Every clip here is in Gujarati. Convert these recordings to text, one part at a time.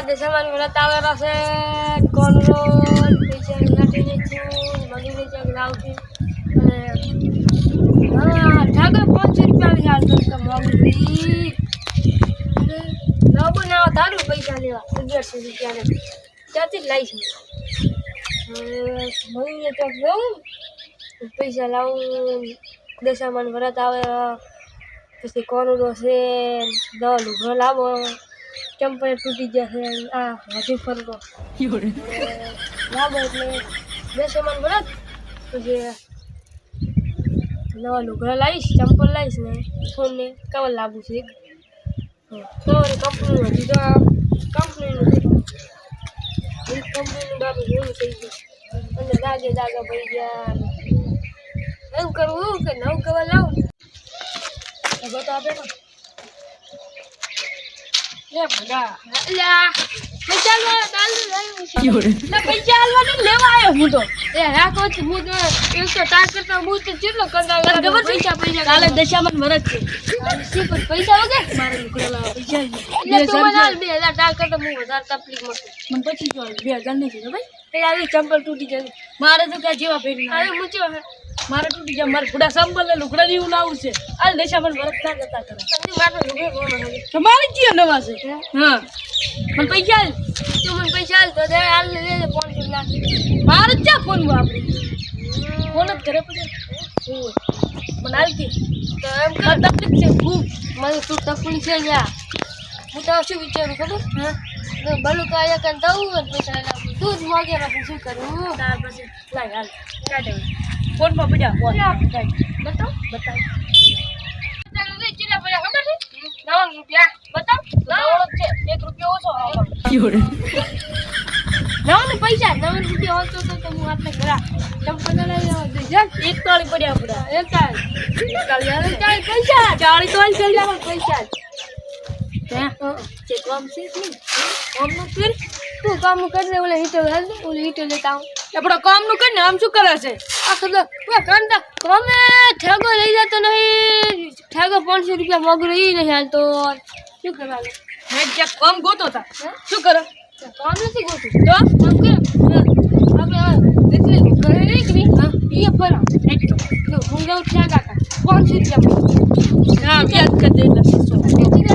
દશમાન વ્રત આવેલા છે કોનરો પૈસા નાખી દે છે મગીને ચેક લાવતી અને હા ઠાકર 500 રૂપિયા આવી હાલ તો મોગી લાવો ના તારું પૈસા લેવા 1100 રૂપિયા ને ત્યાંથી જ લાવીશ મગીને ચેક લઉં પૈસા લાવું દશમાન વ્રત આવે પછી કોનરો છે દવા લુગડો લાવો ચંપલ તૂટી જશે આ હજી ફરકો લાવો એટલે દશમાન વ્રત પછી નવા લુગડા લાવીશ ચંપલ લાવીશ ને ફોનને કવર લાવવું છે કવર કંપનીનું હજી તો કંપનીનું બાબુ એવું થઈ ગયું અને દાગા પડી ગયા એવું કરવું કે નવું કવર લાવું તો આપે લે ભગા લ્યા પૈસા લેવા આવ્યો હું તો એ રાખો છું હું તો 100 ટાક કરતા હું તો કેટલો કરતા પૈસા કાલે દશામાન વરસ છે પણ પૈસા વગર મારે લુગડા લાવવા પૈસા એટલે તું મને 2000 ટાક કરતા હું વધારે તકલીફ મળશે મને પછી જો 2000 નહીં છે ભાઈ એ આવી ચંપલ તૂટી જાય મારે તો ક્યાં જેવા પહેરી અરે મૂચો મારે તૂટી જાય મારે થોડા સંપલ ને લુગડા જેવું લાવું છે આ દશામાન વરસ ના કરતા કરે મારે લુગડા કોણ તમારે જીઓ નવા છે હા મને પૈસા તું મને પૈસા હાલ તો દે હાલ લે 500 લાખ મારે જ ફોન વાપરે ફોન જ કરે પછી મને હાલતી તો એમ કે તકલીફ છે ખૂબ મને તું તકલીફ છે યા હું તો શું વિચારું ખબર હા તો ભલું તો આયા કાન દઉં ને પૈસા લાવું તું જ મોગે રાખું શું કરું તાર પછી લાય હાલ કાઢે ફોનમાં પડ્યા ફોન બતાવ ચીલા પડ્યા ખબર છે 9 રૂપિયા બતાવ 9 છે 1 રૂપિયો ઓછો નવ પૈસા 9 રૂપિયા હોતો તો હું આટલે ઘરા ચંપલ લઈ આવો દેજા 41 પડ્યા આપડા 41 પૈસા 40 તો ચલ જાવ પૈસા તે કામ છે કામ નું કર તું કામ કરે ઓલે હીટો હાલ ઓલે હીટો લેતા આવ આપણો કામ નું કર ને આમ શું કરે છે આખો તો કાંડા કામે ઠેગો લઈ જતો નહીં ઠેગો 500 રૂપિયા મોગરો ઈ નહીં હાલ તો શું કરવાનું મેં જે કામ ગોતો હતા શું કરો કામ નથી ગોતું તો કામ કર આપણે એટલે ઘરે નહીં કરી હા ઈ ફરા તો હું જાઉં ઠેગા કા 500 રૂપિયા હા વ્યાજ કર દે એટલે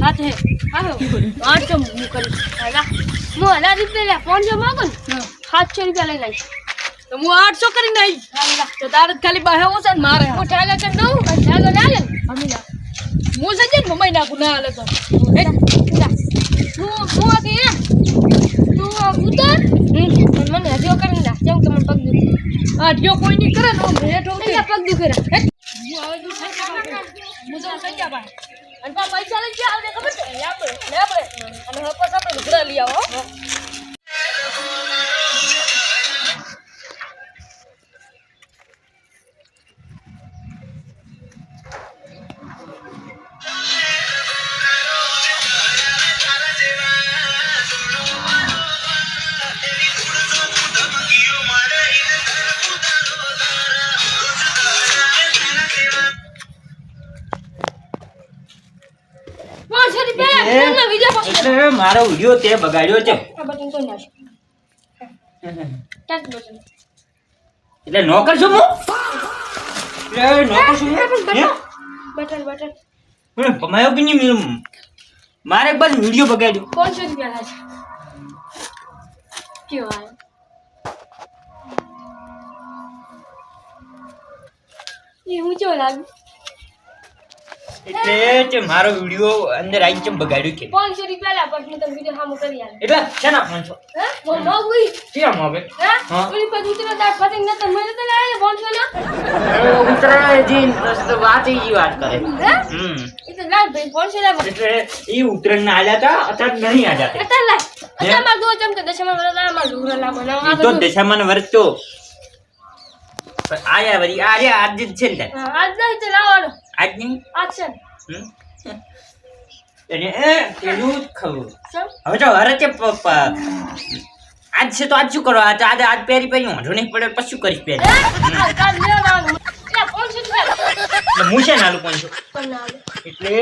हाथ है आओ 800 मुकल आला मो 1000 रुपया 500 मांगो ने 700 रुपया ले लाई तो मो 800 કરી નઈ તો તારે ખાલી બહે ઓછા ને મારે હું ઠાગા કર દઉં ઠાગા ના લે હમીલા મો સજે ને મમ્મી નાખું ના લે તો હું આકે તું ઉતર મને હજો કરી ના જેમ કે મને પગ દુખે હજો કોઈ ની કરે ને બેઠો ને પગ દુખે રે હું આવે તું મુજો સજા ભાઈ અને પૈસા લઈ ગયા આવને ખબર છે લે આપણે અને હવે પાછા આપણે લુગડા લઈ આવો એટલે મારો વિડિયો તે બગાડ્યો છે આ બટન કોઈ નાખ ટચ બટન એટલે નોકર છું હું એટલે નોકર છું બટન હું કમાયો કે નહીં મારે બસ વિડિયો બગાડ્યો 500 રૂપિયા લાગે કેવો આયો એ ઊંચો લાગે એટલે તે મારો વિડિયો અંદર આઈ ચમ બગાડ્યો કે 500 રૂપિયા લા પછી તમે વિડિયો સામો કરી આલ એટલે શેના 500 હે મો નો ગઈ કેમ આવે હા ઓલી પર ઉતરા દાટ પતંગ ન તો મને તો લાવે 500 ના ઉતરા જીન તો વાત ઈ વાત કરે એ તો લાવ ભાઈ 500 લા એટલે ઈ ઉતરણ ના આલ્યા તા અત્યારે નહીં આલ્યા અત્યારે લા અત્યારે માં દો ચમ કે દશમા વરલા માં લુગરા લા બનાવ તો દશામાન વર્ષ તો આયા વરી આર્યા આજ જ છે ને આજ નહીં તો લાવવાનો આજ નહીં આજ છે એને એ પેલું જ ખવું સમ હવે તો હરે તે આજ છે તો આજ શું કરો આજ પહેરી વાંધો નહીં પડે પછી શું કરીશ પહેરી કાલ લેવા આવવાનું. એટલે 500 રૂપિયા. એટલે હું છે ને આલુ 500 પણ ના આવે. એટલે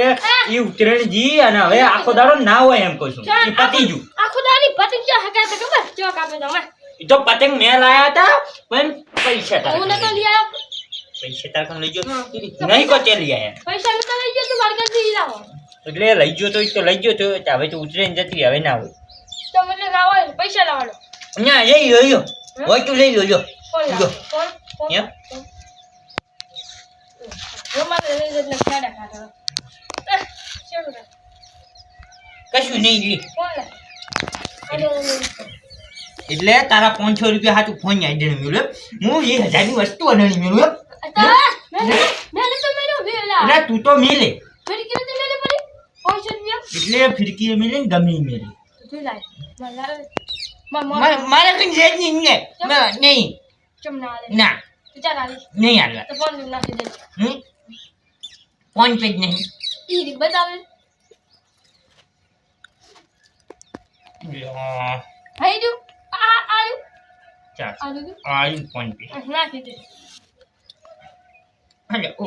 એ ઉત્તરાયણજી અને હવે આખો દાડો ના હોય એમ કહું છું એ પતી ગયું આખું દાડી પતંગ ક્યાં હકાય તો ખબર ચોક આપે તો અમે એ તો પતંગ મેં લાયા હતા પણ પૈસા હું તારા નતો લઈ આવ્યો. પૈસા તારા લઈ ગયો નહીં કો તે લઈ આયા પૈસા નતો લઈ ગયો તો મારે ઘરથી લાવો. એટલે લઈ ગયો તો લઈ ગયો તો હવે તો ઉતરીને જતી હવે ના હોય તો મને લાવો પૈસા લાવવાનો. ના લઈ લો હોય તો લઈ લો કોણ જો. લાવે? કોણ? એમ? રોમાને લઈ જઈને ખાડા ખાધા. શેનું લાવે? કશું નહીં લી કોણ લાવે? અરે, એટલે તારા 500 રૂપિયા હાટુ ફોન આઈ મળ્યો હું 1000 ની વસ્તુ અડણી મળ્યો મેં નતો મેળ્યો વેલા. એટલે તું તો મેલે ફરી કેવી રીતે મેળે પડી? 500 રૂપિયા? એટલે ફિરકી મેલે ને ગમે ઈ મેલે તું લાય. મને લાવે. માર મારે કઈ છે જ નહીં નહીં ચમ ના આલે. ના તું ચાલ આલી. નહીં હાલવા તો ફોન નાખી દે. ફોન પે જ નહીં ઈ રીત બતાવે. હાઈ દુ. આલુ. ચાલ આલુ દુ. આઈ ફોન પે નાખી દે. અરે ઓ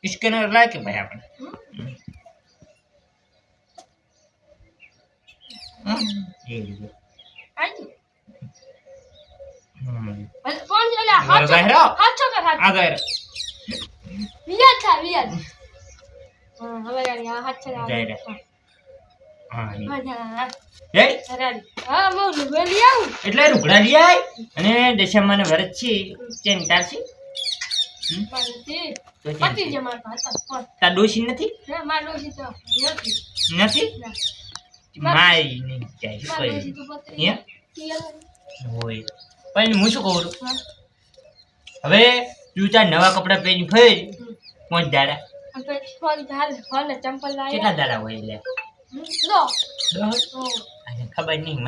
સ્કેનર લાય કે ભાઈ આપણે એ લીધો આલુ. હમ અરે ફોન એલા મારો બહેરો. હાથ કર હાથ. આ ગયો વિયાદ થા વિયાદ. હવે ગાડી હાથ ચલા. જાય રે. હા ઈ. હા એ રાડી. હા હું લઈ આવું. એટલે રૂગડા લઈ આય અને દશામાને વ્રત છે ચેન તારસી પાછી તો પતિ જ માર પાસે ફોન. તાર ડોશી નથી ના માર ડોશી તો નથી. નથી ના મારી નહીં જાય માર ડોશી કોઈ તો પતિ. એમ? તિયા. હોય પણ હું શું કહું છું હા. હવે તું તાર નવા કપડા પહેરી ફેર 5 દાડા આપણે ફોન હાલ ફોન ને ચંપલ લાવ્યા. કેટલા દાડા હોય એટલે લો. 10 ઓ. અને ખબર નહીં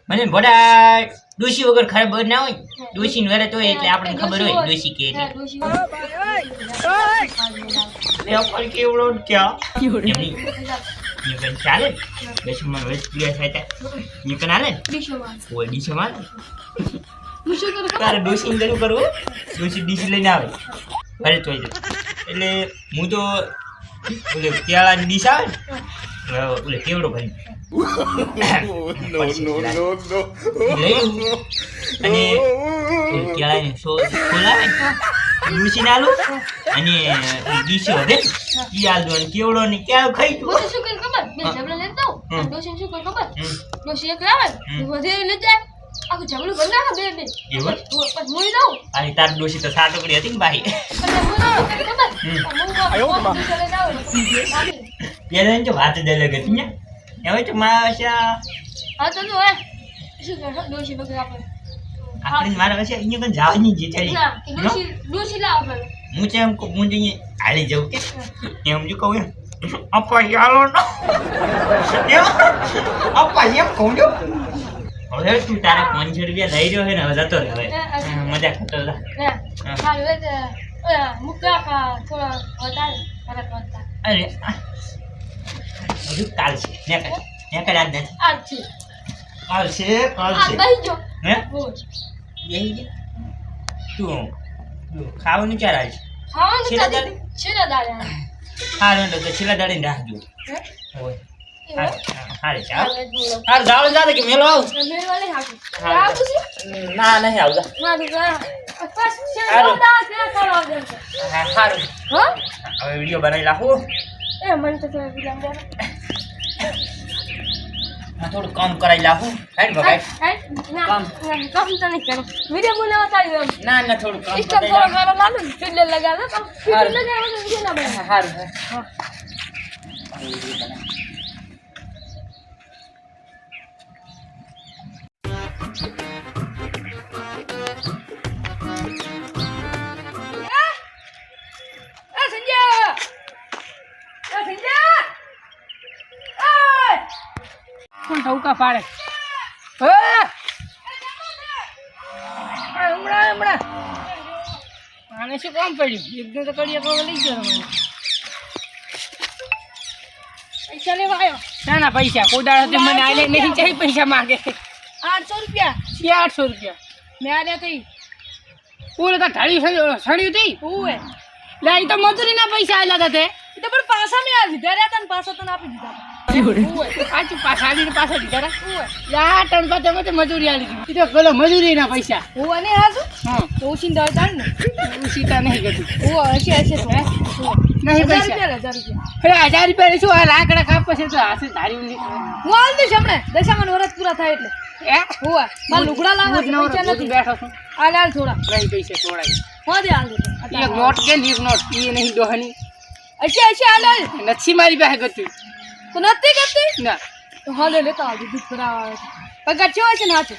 મને ભોડા ડોશી વગર ખબર ના હોય ડોશી નું વરત હોય એટલે આપણને ખબર હોય ડોશી કે હા, એટલે ડોશી. લે ઉપર કેવડો ક્યાં એમની નીકન ચાલે દશમાં વર્ષ પ્રિય થાય નીકન આલે ડીશોમાં. કોઈ ડીશે માં હું શું કરું ખબર? તારે ડોશી ને કરવું ડોશી ડીશ લઈને આવે ઘરે તો એટલે હું તો ઓલે કેળાની ડીશ આવે ને ઓલે કેવડો ભરી અને કેળાની ખોલાવે ડોશી ને આલું અને ડીશો હવે ઈ આલુ અને કેવડો ને કેળું ખાઈ હું તો શું કરું ખબર? બે જબલા લેતા આવું. ડોશીને શું કરું ખબર? હમ. ડોશી એક લાવે ને વધે લઈ જાય. આખું જબલું ભરી નાખે બે. એવું? પછી મોઈ દઉં. અને તાર ડોશી તો સાટકડી હતી ને બાઈ પછી હું શું કરું ખબર? હું ડોશી લઈને આવું. પેલા તો વાત જ અલગ હતી ને હવે તો મારા હા તો હે શું કરું ડોશી વગર આપણે આપણે મારા પાસે અહીંયા પણ જવાની જ ચાલી ના કે ડોશી લાવ આપણે. હું તો એમ કહું હું તો અહીંયા હાલી જાઉં કે એમ જો કહું એમ અપ્પા ચાલો ને એમ અપ્પા એમ કહું જો હવે તું તારા 500 રૂપિયા લઈ રહ્યો છે ને હવે જતો રહે હવે મજા કરતો જા ના હાલ વે મુકા કા થોડા વધારે ફરક વધતા. અરે હજુ કાલ છે ને કર આજ નથી આ છે કાલ છે આ દઈ જો. હે બોલ. યહી છે તું ખાવાનું ચાર આજ ખાવાનું છેલ્લા ચાલી છેલ્લા દાડે. હારું તો છેલ્લા દાડીને રાખજો હે હોય એવું? હારે ચાલ હાલ બોલો. હાર જાવ જાતે કે મેલો આવ મેરવાલે હાકું. હા. આવું છે? ના નહીં આવતા ના દીકરા. બસ હારું. છેલ્લા દાડે કરવા દે. હારું હા? હવે વિડીયો બનાવી નાખું એ મને તો થોડું વિલામ દે. થોડું કામ કરાવી નાખું હેડ બગાડ ના કામ. કામ તો નહીં કરું. વિડિયો બનાવવા ચાલ્યો એમ. ના ના થોડું કામ ઇસ્ટમ થોડો ઘણો લાલો ને ફિલ્ટર લગાવે તો ફિલ્ટર હારું. લગાવે તો વિડિયો ના બને. હારું હા. કોણ ઠૌકા પાડે? હમણાં આને શું કામ પડ્યું? એકદમ તો કડિયા કોવા લઈ ગયો મને. પૈસા લેવા આવ્યો. શાના પૈસા કોદાળો તે મને આલે નહીં ચાઈ પૈસા માંગે 800 રૂપિયા. 800 રૂપિયા મેં આલ્યા તઈ. ઓલે તો ઢાળી સડ્યું તી ઓવે. લે ઈ તો મજૂરીના પૈસા આલ્યા હતા તે એ તો પણ પાછા મેં આ લીધા રહ્યા હતા ને પાછા તને આપી દીધા. ઓવે. આચું પાછા આવીને પાછા દીધા રા ઓવે. યા ટન પાતે મતે મજૂરી આલી દીધી ઈ તો પેલો મજૂરીના પૈસા ઓવે ને હાજુ. હા તો ઉછીને દવા ચાલ ને. ઉસીતા નહીં ગતું ઓવે હશે તો. નહીં 1000 પૈસા રૂપિયા. અરે 1000 રૂપિયા શું આ લાકડા કાપે છે તો હાથે ધારી નીકળે હું આલ દઈશ હમણાં. દશામાન વરસ પૂરા થાય એટલે. ઓવે. મારે લુગડા લાવવા છે, પૈસા નથી. બેઠો છું હાલ થોડા. નહીં પૈસા થોડાય હા દે હાલ દે. એક નોટ કે એક નોટ ઈ નહીં દોહની હશે હાલ. નથી મારી પાસે ગતું તો નથી કરતી ના તો હાલે લેતા આવજો દૂધ કરાવવા. પગાર ચેવો છે ને હાચું?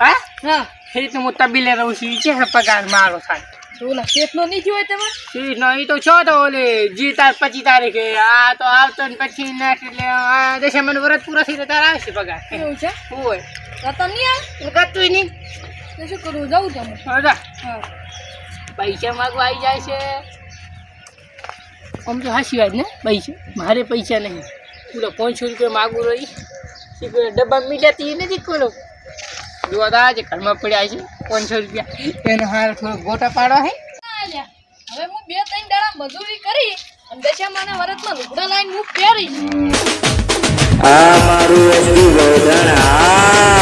હા હા. એ તો હું તબીલે રહું છું ઈ છે પગાર મારો થાય તો ઓલા શેઠનો નહીં થયો હોય તમારે? ઈ નો ઈ તો છો તો ઓલે જી તાર 25 તારીખે આ તો આવતો ને પછી નેક્સ્ટ એટલે આ દશામાન વરસ પૂરો થઈ તાર આવશે પગાર એવું છે? હોય તો તમે નહીં આવે? ગતું નહીં તો શું કરવું? જવું તમે? હા હા. પૈસા માગવા આવી જાય છે આમ તો હાસી વાત ને પૈસા મારે પૈસા નહીં પેલો 500 રૂપિયા માગું રહી એ પેલો ડબ્બા મીઠાતી નથી ખોલો જોવા તો આજે ઘરમાં પડ્યા છે 500 રૂપિયા એનો હાર થોડો ગોટા પાડવા હે આલ્યા. હવે હું 2-3 દાડા મજૂરી કરી અને દશામાના વરસમાં લુગડા લાવીને હું પહેરીશ. આ મારું વસ્તુ ગોધણ આ